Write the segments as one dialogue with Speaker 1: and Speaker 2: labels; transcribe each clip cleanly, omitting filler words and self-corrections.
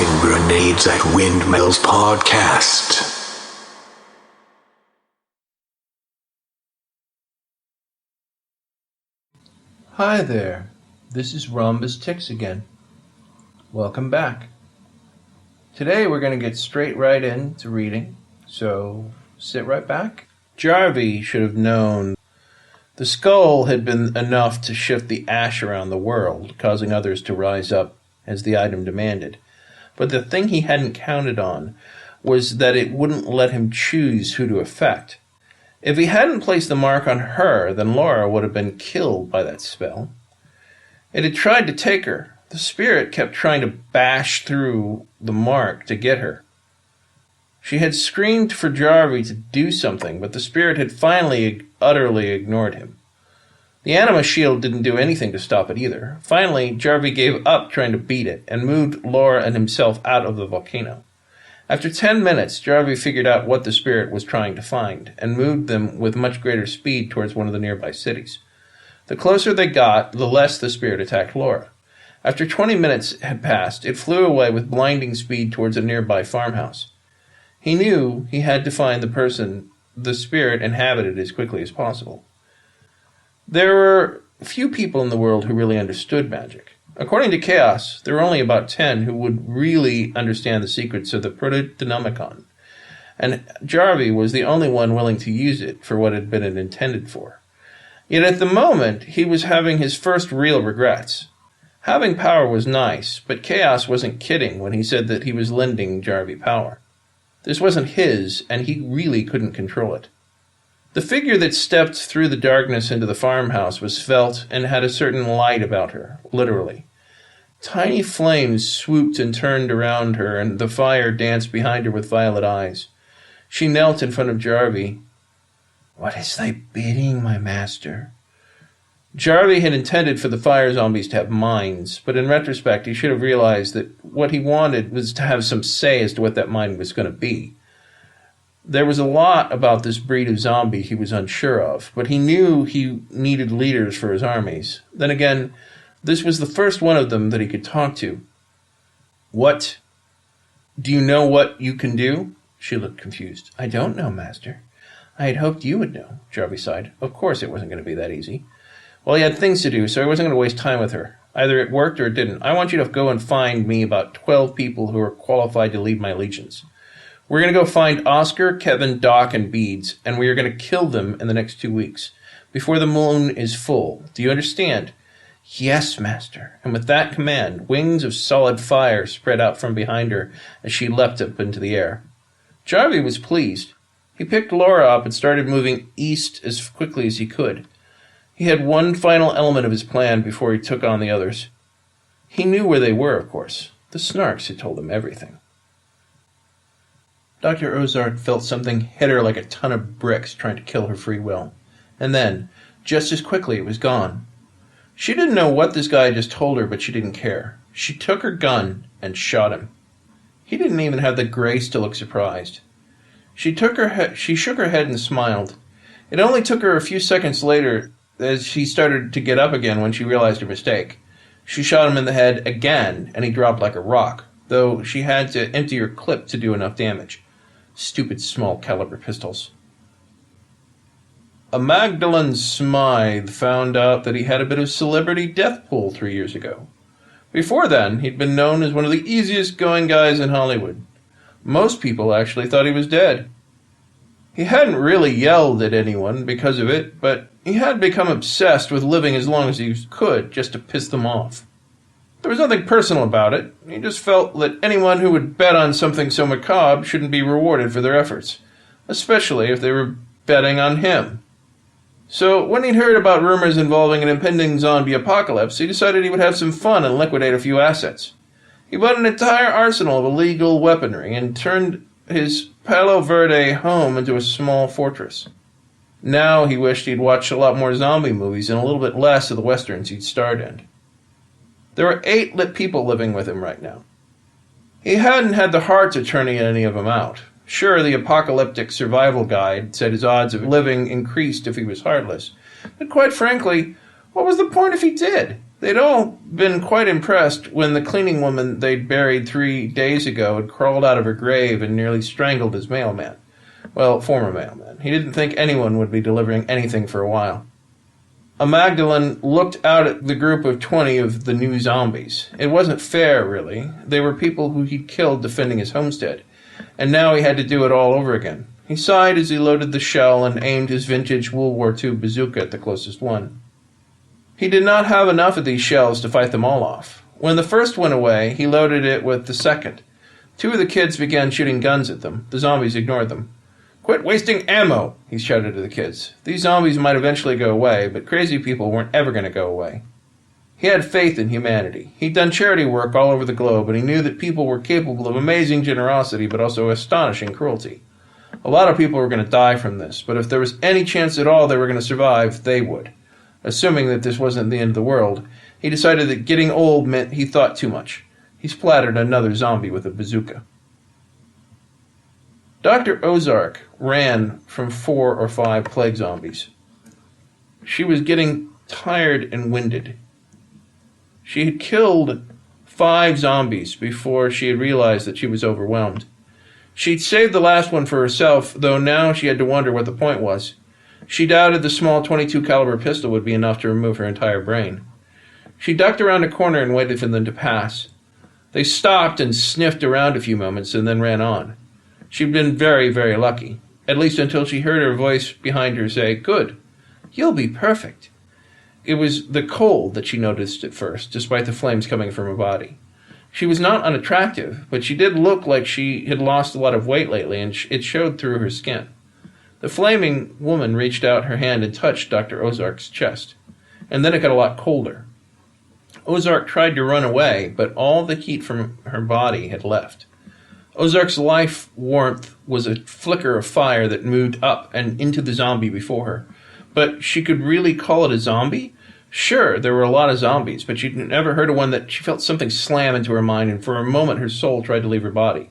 Speaker 1: Tossing Grenades at Windmills podcast.
Speaker 2: Hi there, this is Rhombus again. Welcome back. Today we're going to get straight right into reading, so sit right back. Jarvi should have known the skull had been enough to shift the ash around the world, causing others to rise up as the item demanded. But the thing he hadn't counted on was that it wouldn't let him choose who to affect. If he hadn't placed the mark on her, then Laura would have been killed by that spell. It had tried to take her. The spirit kept trying to bash through the mark to get her. She had screamed for Jarvi to do something, but the spirit had finally utterly ignored him. The anima shield didn't do anything to stop it either. Finally, Jarvi gave up trying to beat it and moved Laura and himself out of the volcano. After 10 minutes, Jarvi figured out what the spirit was trying to find and moved them with much greater speed towards one of the nearby cities. The closer they got, the less the spirit attacked Laura. After 20 minutes had passed, it flew away with blinding speed towards a nearby farmhouse. He knew he had to find the person the spirit inhabited as quickly as possible. There were few people in the world who really understood magic. According to Chaos, there were only about 10 who would really understand the secrets of the Protonomicon, and Jarvi was the only one willing to use it for what it had been intended for. Yet at the moment, he was having his first real regrets. Having power was nice, but Chaos wasn't kidding when he said that he was lending Jarvi power. This wasn't his, and he really couldn't control it. The figure that stepped through the darkness into the farmhouse was svelte and had a certain light about her, literally. Tiny flames swooped and turned around her, and the fire danced behind her with violet eyes. She knelt in front of Jarvi. "What is thy bidding, my master?" Jarvi had intended for the fire zombies to have minds, but in retrospect he should have realized that what he wanted was to have some say as to what that mind was going to be. There was a lot about this breed of zombie he was unsure of, but he knew he needed leaders for his armies. Then again, this was the first one of them that he could talk to. "What? Do you know what you can do?" She looked confused. "I don't know, master. I had hoped you would know," Jarvi sighed. Of course it wasn't going to be that easy. Well, he had things to do, so he wasn't going to waste time with her. Either it worked or it didn't. "I want you to go and find me about 12 people who are qualified to lead my legions. We're going to go find Oscar, Kevin, Doc, and Beads, and we are going to kill them in the next 2 weeks, before the moon is full. Do you understand?" "Yes, master." And with that command, wings of solid fire spread out from behind her as she leapt up into the air. Jarvi was pleased. He picked Laura up and started moving east as quickly as he could. He had one final element of his plan before he took on the others. He knew where they were, of course. The Snarks had told him everything. Dr. Ozark felt something hit her like a ton of bricks trying to kill her free will. And then, just as quickly, it was gone. She didn't know what this guy had just told her, but she didn't care. She took her gun and shot him. He didn't even have the grace to look surprised. She shook her head and smiled. It only took her a few seconds later as she started to get up again when she realized her mistake. She shot him in the head again, and he dropped like a rock, though she had to empty her clip to do enough damage. Stupid small-caliber pistols. A Magdalene Smythe found out that he had a bit of celebrity death pool 3 years ago. Before then, he'd been known as one of the easiest-going guys in Hollywood. Most people actually thought he was dead. He hadn't really yelled at anyone because of it, but he had become obsessed with living as long as he could just to piss them off. There was nothing personal about it. He just felt that anyone who would bet on something so macabre shouldn't be rewarded for their efforts, especially if they were betting on him. So when he'd heard about rumors involving an impending zombie apocalypse, he decided he would have some fun and liquidate a few assets. He bought an entire arsenal of illegal weaponry and turned his Palo Verde home into a small fortress. Now he wished he'd watched a lot more zombie movies and a little bit less of the westerns he'd starred in. There were 8 lit people living with him right now. He hadn't had the heart to turn any of them out. Sure, the apocalyptic survival guide said his odds of living increased if he was heartless, but quite frankly, what was the point if he did? They'd all been quite impressed when the cleaning woman they'd buried 3 days ago had crawled out of her grave and nearly strangled his mailman. Well, former mailman. He didn't think anyone would be delivering anything for a while. A Magdalene looked out at the group of 20 of the new zombies. It wasn't fair, really. They were people who he'd killed defending his homestead, and now he had to do it all over again. He sighed as he loaded the shell and aimed his vintage World War II bazooka at the closest one. He did not have enough of these shells to fight them all off. When the first went away, he loaded it with the second. 2 of the kids began shooting guns at them. The zombies ignored them. "Quit wasting ammo," he shouted to the kids. These zombies might eventually go away, but crazy people weren't ever going to go away. He had faith in humanity. He'd done charity work all over the globe, and he knew that people were capable of amazing generosity, but also astonishing cruelty. A lot of people were going to die from this, but if there was any chance at all they were going to survive, they would. Assuming that this wasn't the end of the world, he decided that getting old meant he thought too much. He splattered another zombie with a bazooka. Dr. Ozark ran from 4 or 5 plague zombies. She was getting tired and winded. She had killed 5 zombies before she had realized that she was overwhelmed. She'd saved the last one for herself, though now she had to wonder what the point was. She doubted the small .22 caliber pistol would be enough to remove her entire brain. She ducked around a corner and waited for them to pass. They stopped and sniffed around a few moments and then ran on. She'd been very, very lucky, at least until she heard her voice behind her say, "Good, you'll be perfect." It was the cold that she noticed at first, despite the flames coming from her body. She was not unattractive, but she did look like she had lost a lot of weight lately, and it showed through her skin. The flaming woman reached out her hand and touched Dr. Ozark's chest, and then it got a lot colder. Ozark tried to run away, but all the heat from her body had left. Ozark's life warmth was a flicker of fire that moved up and into the zombie before her. But she could really call it a zombie? Sure, there were a lot of zombies, but she'd never heard of one that she felt something slam into her mind, and for a moment her soul tried to leave her body.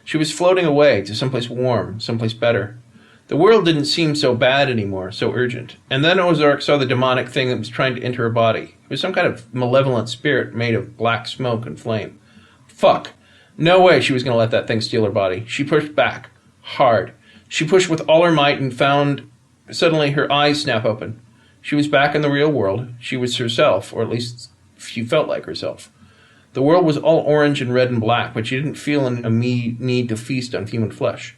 Speaker 2: She was floating away to someplace warm, someplace better. The world didn't seem so bad anymore, so urgent. And then Ozark saw the demonic thing that was trying to enter her body. It was some kind of malevolent spirit made of black smoke and flame. Fuck. No way she was going to let that thing steal her body. She pushed back. Hard. She pushed with all her might and found suddenly her eyes snap open. She was back in the real world. She was herself, or at least she felt like herself. The world was all orange and red and black, but she didn't feel a need to feast on human flesh.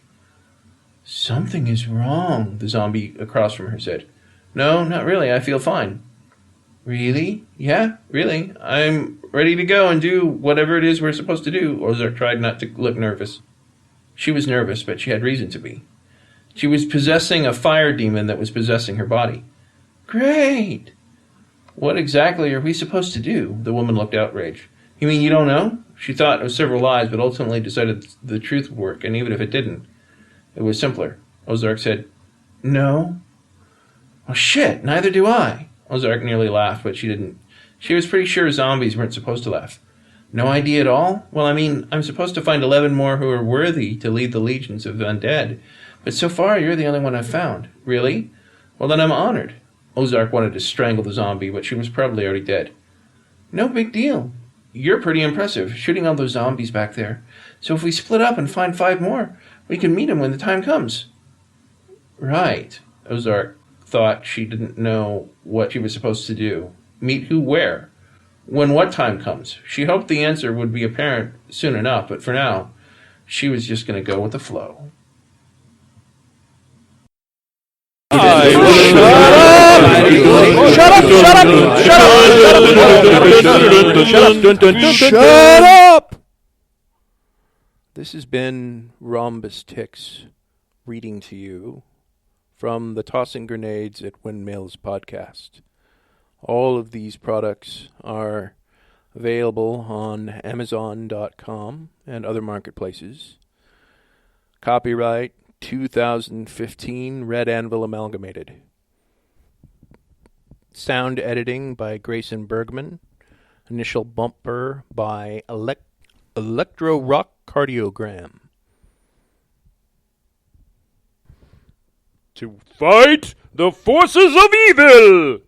Speaker 2: "Something is wrong," the zombie across from her said. "No, not really. I feel fine." "Really?" "Yeah, really. I'm ready to go and do whatever it is we're supposed to do." Ozark tried not to look nervous. She was nervous, but she had reason to be. She was possessing a fire demon that was possessing her body. "Great! What exactly are we supposed to do?" The woman looked outraged. "You mean you don't know?" She thought of several lies, but ultimately decided the truth would work, and even if it didn't, it was simpler. Ozark said, "No." "Well, shit, neither do I." Ozark nearly laughed, but she didn't. She was pretty sure zombies weren't supposed to laugh. "No idea at all? Well, I mean, I'm supposed to find 11 more who are worthy to lead the legions of undead, but so far you're the only one I've found." "Really? Well, then I'm honored." Ozark wanted to strangle the zombie, but she was probably already dead. "No big deal. You're pretty impressive, shooting all those zombies back there. So if we split up and find 5 more, we can meet them when the time comes." Right. Ozark thought she didn't know what she was supposed to do. Meet who where? When what time comes? She hoped the answer would be apparent soon enough, but for now, she was just going to go with the flow.
Speaker 3: Shut up!
Speaker 2: This has been Rhombus Ticks reading to you from the Tossing Grenades at Windmills podcast. All of these products are available on Amazon.com and other marketplaces. Copyright 2015 Red Anvil Amalgamated. Sound editing by Grayson Bergmann. Initial bumper by Electro Rock Cardiogram.
Speaker 3: To fight the forces of evil!